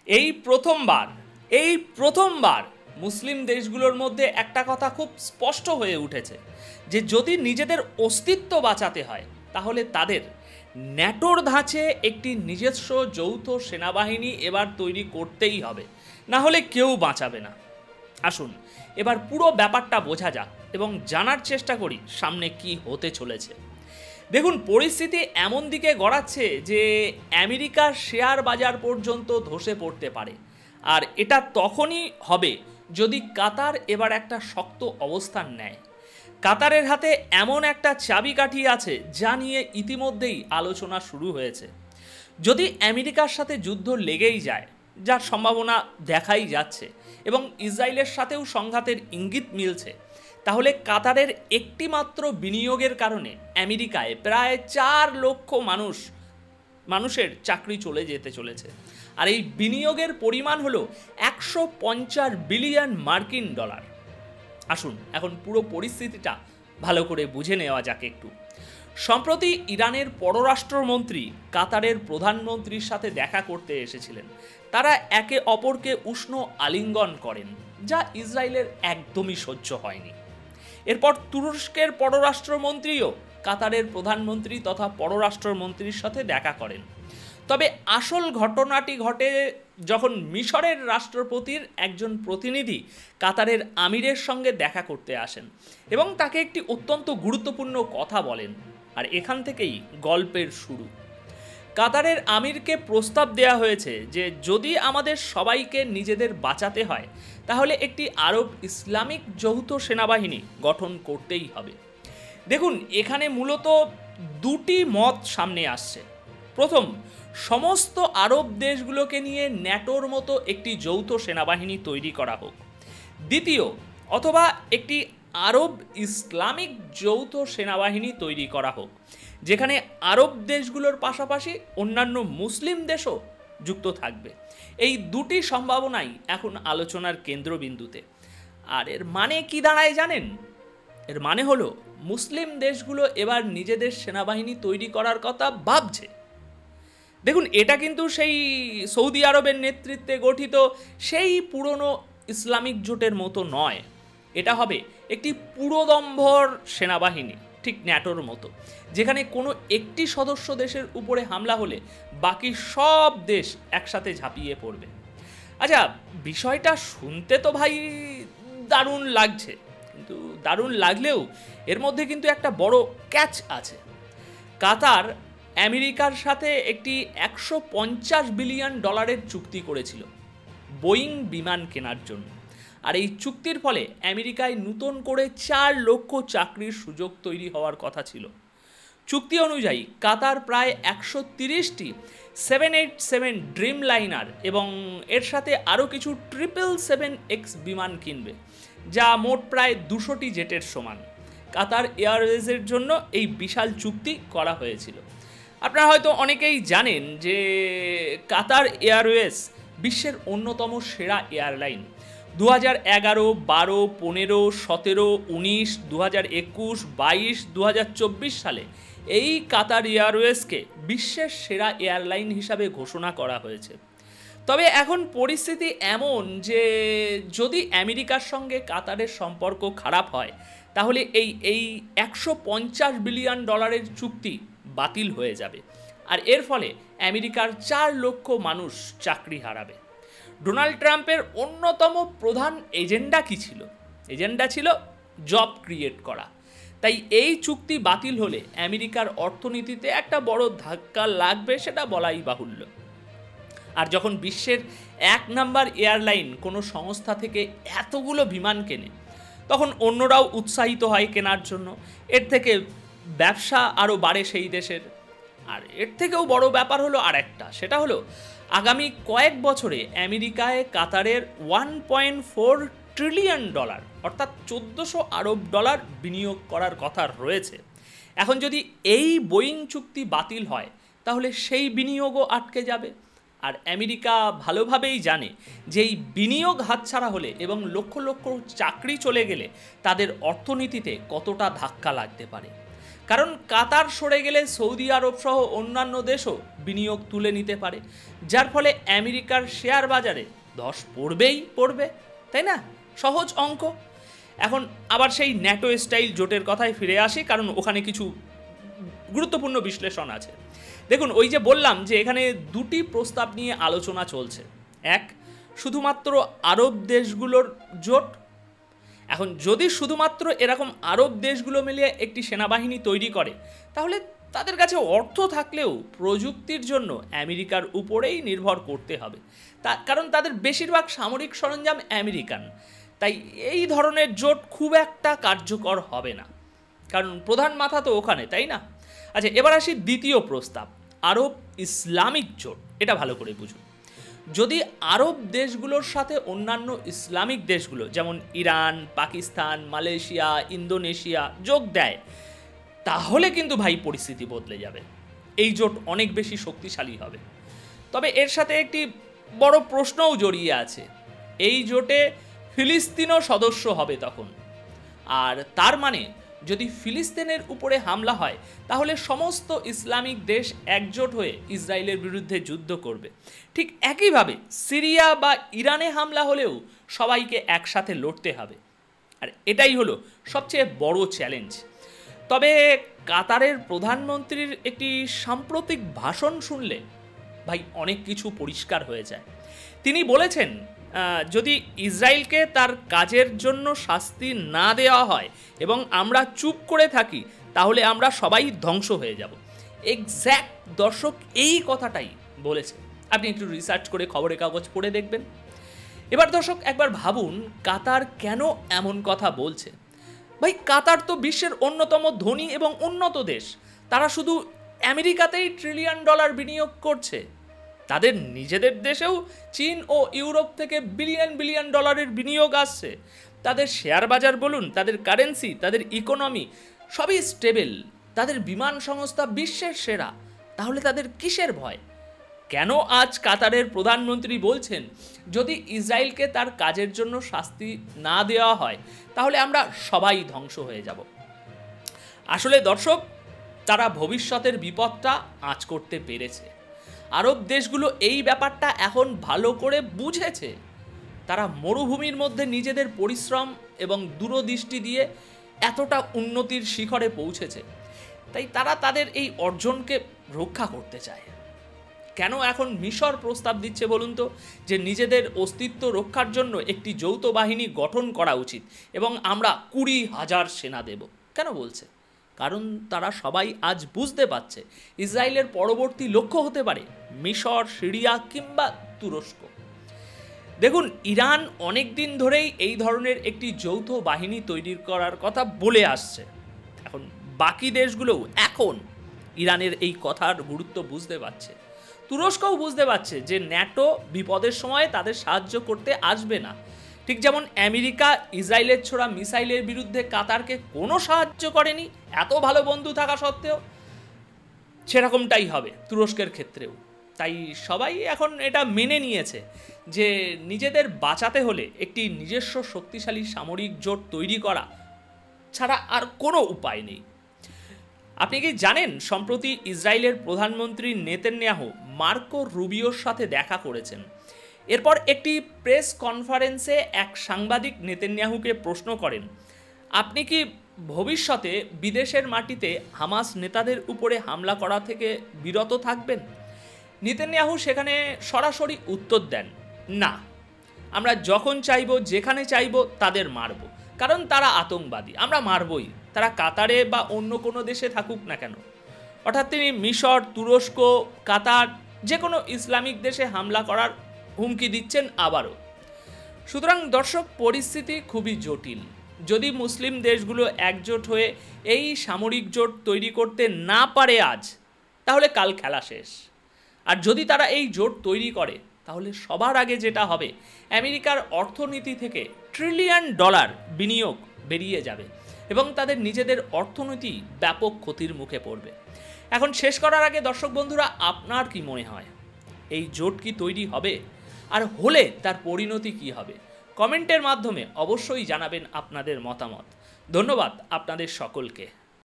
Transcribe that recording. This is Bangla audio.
এই প্রথমবার মুসলিম দেশগুলোর মধ্যে একটা কথা খুব স্পষ্ট হয়ে উঠেছে যে যদি নিজেদের অস্তিত্ব বাঁচাতে হয় তাহলে তাদের ন্যাটোর ধাঁচে একটি নিজস্ব যৌথ সেনাবাহিনী এবার তৈরি করতেই হবে, না হলে কেউ বাঁচাবে না। আসুন এবার পুরো ব্যাপারটা বোঝা যাক এবং জানার চেষ্টা করি সামনে কি হতে চলেছে। দেখুন, পরিস্থিতি এমন দিকে গড়াচ্ছে যে আমেরিকার শেয়ার বাজার পর্যন্ত ধসে পড়তে পারে, আর এটা তখনই হবে যদি কাতার এবার একটা শক্ত অবস্থান নেয়। কাতারের হাতে এমন একটা চাবিকাঠি আছে যা নিয়ে ইতিমধ্যেই আলোচনা শুরু হয়েছে। যদি আমেরিকার সাথে যুদ্ধ লেগেই যায়, যার সম্ভাবনা দেখাই যাচ্ছে, এবং ইসরায়েলের সাথেও সংঘাতের ইঙ্গিত মিলছে, তাহলে কাতারের একটি মাত্র বিনিয়োগের কারণে আমেরিকায় প্রায় 4 লক্ষ মানুষের চাকরি চলে যেতে চলেছে। আর এই বিনিয়োগের পরিমাণ হলো 150 বিলিয়ন মার্কিন ডলার। আসুন এখন পুরো পরিস্থিতিটা ভালো করে বুঝে নেওয়া যাক একটু। সম্প্রতি ইরানের পররাষ্ট্রমন্ত্রী কাতারের প্রধানমন্ত্রীর সাথে দেখা করতে এসেছিলেন। তারা একে অপরকে উষ্ণ আলিঙ্গন করেন, যা ইসরায়েলের একদমই সহ্য হয়নি। এরপর তুরস্কের পররাষ্ট্রমন্ত্রীও কাতারের প্রধানমন্ত্রী তথা পররাষ্ট্রমন্ত্রীর সাথে দেখা করেন। তবে আসল ঘটনাটি ঘটে যখন মিশরের রাষ্ট্রপতির একজন প্রতিনিধি কাতারের আমিরের সঙ্গে দেখা করতে আসেন এবং তাকে একটি অত্যন্ত গুরুত্বপূর্ণ কথা বলেন। আর এখান থেকেই গল্পের শুরু। কাতারের আমিরকে প্রস্তাব দেয়া হয়েছে যে যদি আমাদের সবাইকে নিজেদের বাঁচাতে হয় তাহলে একটি আরব ইসলামিক যৌথ সেনাবাহিনী গঠন করতেই হবে। দেখুন, এখানে মূলত দুটি মত সামনে আসছে। প্রথম, সমস্ত আরব দেশগুলোকে নিয়ে ন্যাটোর মতো একটি যৌথ সেনাবাহিনী তৈরি করা হোক। দ্বিতীয়, অথবা একটি আরব ইসলামিক যৌথ সেনাবাহিনী তৈরি করা হোক, যেখানে আরব দেশগুলোর পাশাপাশি অন্যান্য মুসলিম দেশও যুক্ত থাকবে। এই দুটি সম্ভাবনাই এখন আলোচনার কেন্দ্রবিন্দুতে। আর এর মানে কি দাঁড়ায় জানেন? এর মানে হলো মুসলিম দেশগুলো এবার নিজেদের সেনাবাহিনী তৈরি করার কথা ভাবছে। দেখুন, এটা কিন্তু সেই সৌদি আরবের নেতৃত্বে গঠিত সেই পুরনো ইসলামিক জোটের মতো নয়। এটা হবে একটি পুরোদম্ভর সেনাবাহিনী, ঠিক ন্যাটোর মতো, যেখানে কোনো একটি সদস্য দেশের উপরে হামলা হলে বাকি সব দেশ একসাথে ঝাঁপিয়ে পড়বে। আচ্ছা, বিষয়টা শুনতে তো ভাই দারুণ লাগছে, কিন্তু দারুণ লাগলেও এর মধ্যে কিন্তু একটা বড় ক্যাচ আছে। কাতার আমেরিকার সাথে একটি 150 বিলিয়ন ডলারের চুক্তি করেছিল বোয়িং বিমান কেনার জন্য। আর এই চুক্তির ফলে আমেরিকায় নতুন করে 4 লক্ষ চাকরির সুযোগ তৈরি হওয়ার কথা ছিল। চুক্তি অনুযায়ী কাতার প্রায় 130টি 787 ড্রিম লাইনার এবং এর সাথে আরও কিছু 777X বিমান কিনবে, যা মোট প্রায় 200টি জেটের সমান। কাতার এয়ারওয়েজের জন্য এই বিশাল চুক্তি করা হয়েছিল। আপনারা হয়তো অনেকেই জানেন যে কাতার এয়ারওয়েজ বিশ্বের অন্যতম সেরা এয়ারলাইন। 2011, 12, 15, 17, 19, 2021, 22, 2024 সালে এই কাতার এয়ারওয়েজকে বিশ্বের সেরা এয়ারলাইন হিসাবে ঘোষণা করা হয়েছে। তবে এখন পরিস্থিতি এমন যে যদি আমেরিকার সঙ্গে কাতারের সম্পর্ক খারাপ হয় তাহলে এই 150 বিলিয়ন ডলারের চুক্তি বাতিল হয়ে যাবে, আর এর ফলে আমেরিকার 4 লক্ষ মানুষ চাকরি হারাবে। ডোনাল্ড ট্রাম্পের অন্যতম প্রধান এজেন্ডা কি ছিল? এজেন্ডা ছিল জব ক্রিয়েট করা। তাই এই চুক্তি বাতিল হলে আমেরিকার অর্থনীতিতে একটা বড় ধাক্কা লাগবে, সেটা বলাই বাহুল্য। আর যখন বিশ্বের 1 নাম্বার এয়ারলাইন কোনো সংস্থা থেকে এতগুলো বিমান কেনে, তখন অন্যরাও উৎসাহিত হয় কেনার জন্য। এর থেকে ব্যবসা আরও বাড়ে সেই দেশের। আর এর থেকেও বড় ব্যাপার হলো আর একটা, সেটা হলো আগামী কয়েক বছরে আমেরিকায় কাতারের 1.4 ট্রিলিয়ন ডলার অর্থাৎ 1400 আরব ডলার বিনিয়োগ করার কথা রয়েছে। এখন যদি এই বোয়িং চুক্তি বাতিল হয় তাহলে সেই বিনিয়োগও আটকে যাবে। আর আমেরিকা ভালোভাবেই জানে যে এই বিনিয়োগ হাতছাড়া হলে এবং লক্ষ লক্ষ চাকরি চলে গেলে তাদের অর্থনীতিতে কতটা ধাক্কা লাগতে পারে। কারণ কাতার সরে গেলে সৌদি আরব সহ অন্যান্য দেশও বিনিয়োগ তুলে নিতে পারে, যার ফলে আমেরিকার শেয়ার বাজারে ধস পড়বে, তাই না? সহজ অঙ্ক। এখন আবার সেই ন্যাটো স্টাইল জোটের কথায় ফিরে আসি, কারণ ওখানে কিছু গুরুত্বপূর্ণ বিশ্লেষণ আছে। দেখুন, ওই যে বললাম যে এখানে দুটি প্রস্তাব নিয়ে আলোচনা চলছে। এক, শুধুমাত্র আরব দেশগুলোর জোট। এখন যদি শুধুমাত্র এরকম আরব দেশগুলো মিলিয়ে একটি সেনাবাহিনী তৈরি করে, তাহলে তাদের কাছে অর্থ থাকলেও প্রযুক্তির জন্য আমেরিকার উপরেই নির্ভর করতে হবে, কারণ তাদের বেশিরভাগ সামরিক সরঞ্জাম আমেরিকান। তাই এই ধরনের জোট খুব একটা কার্যকর হবে না, কারণ প্রধান মাথা তো ওখানে, তাই না? আচ্ছা, এবার আসি দ্বিতীয় প্রস্তাব, আরব ইসলামিক জোট। এটা ভালো করে বুঝুন। যদি আরব দেশগুলোর সাথে অন্যান্য ইসলামিক দেশগুলো যেমন ইরান, পাকিস্তান, মালয়েশিয়া, ইন্দোনেশিয়া যোগ দেয়, তাহলে কিন্তু ভাই পরিস্থিতি বদলে যাবে। এই জোট অনেক বেশি শক্তিশালী হবে। তবে এর সাথে একটি বড় প্রশ্নও জড়িয়ে আছে। এই জোটে ফিলিস্তিনও সদস্য হবে তখন, আর তার মানে যদি ফিলিস্তিনের উপরে হামলা হয়, তাহলে সমস্ত ইসলামিক দেশ একজোট হয়ে ইসরায়েলের বিরুদ্ধে যুদ্ধ করবে। ঠিক একইভাবে সিরিয়া বা ইরানে হামলা হলেও সবাইকে একসাথে লড়তে হবে। আর এটাই হলো সবচেয়ে বড় চ্যালেঞ্জ। তবে কাতারের প্রধানমন্ত্রীর একটি সাম্প্রতিক ভাষণ শুনলে ভাই অনেক কিছু পরিষ্কার হয়ে যায়। তিনি বলেছেন, যদি ইসরায়েলকে তার কাজের জন্য শাস্তি না দেওয়া হয় এবং আমরা চুপ করে থাকি, তাহলে আমরা সবাই ধ্বংস হয়ে যাব। এক্স্যাক্ট দর্শক এই কথাটাই বলেছে। আপনি একটু রিসার্চ করে খবরের কাগজ পড়ে দেখবেন। এবার দর্শক একবার ভাবুন, কাতার কেন এমন কথা বলছে? ভাই, কাতার তো বিশ্বের অন্যতম ধনী এবং উন্নত দেশ। তারা শুধু আমেরিকাতেই $1 ট্রিলিয়ন বিনিয়োগ করছে। তাদের নিজেদের দেশেও চীন ও ইউরোপ থেকে বিলিয়ন ডলারের বিনিয়োগ আসছে। তাদের শেয়ার বাজার বলুন, তাদের কারেন্সি, তাদের ইকোনমি সবই স্টেবল। তাদের বিমান সংস্থা বিশ্বের সেরা। তাহলে তাদের কিসের ভয়? কেন আজ কাতারের প্রধানমন্ত্রী বলছেন, যদি ইসরায়েলকে তার কাজের জন্য শাস্তি না দেওয়া হয়, তাহলে আমরা সবাই ধ্বংস হয়ে যাব? আসলে দর্শক, তারা ভবিষ্যতের বিপদটা আঁচ করতে পেরেছে। আরব দেশগুলো এই ব্যাপারটা এখন ভালো করে বুঝেছে। তারা মরুভূমির মধ্যে নিজেদের পরিশ্রম এবং দূরদৃষ্টি দিয়ে এতটা উন্নতির শিখরে পৌঁছেছে। তাই তারা তাদের এই অর্জনকে রক্ষা করতে চায়। কেন এখন মিশর প্রস্তাব দিচ্ছে বলুন তো, যে নিজেদের অস্তিত্ব রক্ষার জন্য একটি যৌথ বাহিনী গঠন করা উচিত এবং আমরা 20,000 সেনা দেব? কেন বলছে? কারণ তারা সবাই আজ বুঝতে পারছে ইসরায়েলের পরবর্তী লক্ষ্য হতে পারে মিশর, সিরিয়া কিংবা তুরস্ক। দেখুন, ইরান অনেক দিন ধরেই এই ধরনের একটি যৌথ বাহিনী তৈরি করার কথা বলে আসছে। এখন বাকি দেশগুলোও এখন ইরানের এই কথার গুরুত্ব বুঝতে পারছে। তুরস্কও বুঝতে পারছে যে ন্যাটো বিপদের সময় তাদের সাহায্য করতে আসবে না। ঠিক যেমন আমেরিকা ইসরায়েলের ছোড়া মিসাইলের বিরুদ্ধে কাতারকে কোনো সাহায্য করেনি এত ভালো বন্ধু থাকা সত্ত্বেও, সেরকমটাই হবে তুরস্কের ক্ষেত্রেও। তাই সবাই এখন এটা মেনে নিয়েছে যে নিজেদের বাঁচাতে হলে একটি নিজস্ব শক্তিশালী সামরিক জোট তৈরি করা ছাড়া আর কোনো উপায় নেই। আপনি কি জানেন, সম্প্রতি ইসরায়েলের প্রধানমন্ত্রী নেতানিয়াহু মার্কো রুবিওর সাথে দেখা করেছেন। এরপর একটি প্রেস কনফারেন্সে এক সাংবাদিক নেতানিয়াহুকে প্রশ্ন করেন, আপনি কি ভবিষ্যতে বিদেশের মাটিতে হামাস নেতাদের উপরে হামলা করা থেকে বিরত থাকবেন? নেতানিয়াহু সেখানে সরাসরি উত্তর দেন, না, আমরা যখন চাইব, যেখানে চাইব তাদের মারব, কারণ তারা আতঙ্কবাদী, আমরা মারবই, তারা কাতারে বা অন্য কোনো দেশে থাকুক না কেন। অর্থাৎ তিনি মিশর, তুরস্ক, কাতার যে কোনো ইসলামিক দেশে হামলা করার হুমকি দিচ্ছেন আবারও। সুতরাং দর্শক, পরিস্থিতি খুবই জটিল। যদি মুসলিম দেশগুলো একজোট হয়ে এই সামরিক জোট তৈরি করতে না পারে আজ, তাহলে কাল খেলা শেষ। আর যদি তারা এই জোট তৈরি করে, তাহলে সবার আগে যেটা হবে, আমেরিকার অর্থনীতি থেকে $1 ট্রিলিয়ন বিনিয়োগ বেরিয়ে যাবে এবং তাদের নিজেদের অর্থনীতি ব্যাপক ক্ষতির মুখে পড়বে। এখন শেষ করার আগে দর্শক বন্ধুরা, আপনার কি মনে হয়, এই জোট কি তৈরি হবে? আর হলে তার পরিণতি কি হবে? কমেন্টের মাধ্যমে অবশ্যই জানাবেন আপনাদের মতামত। ধন্যবাদ আপনাদের সকলকে।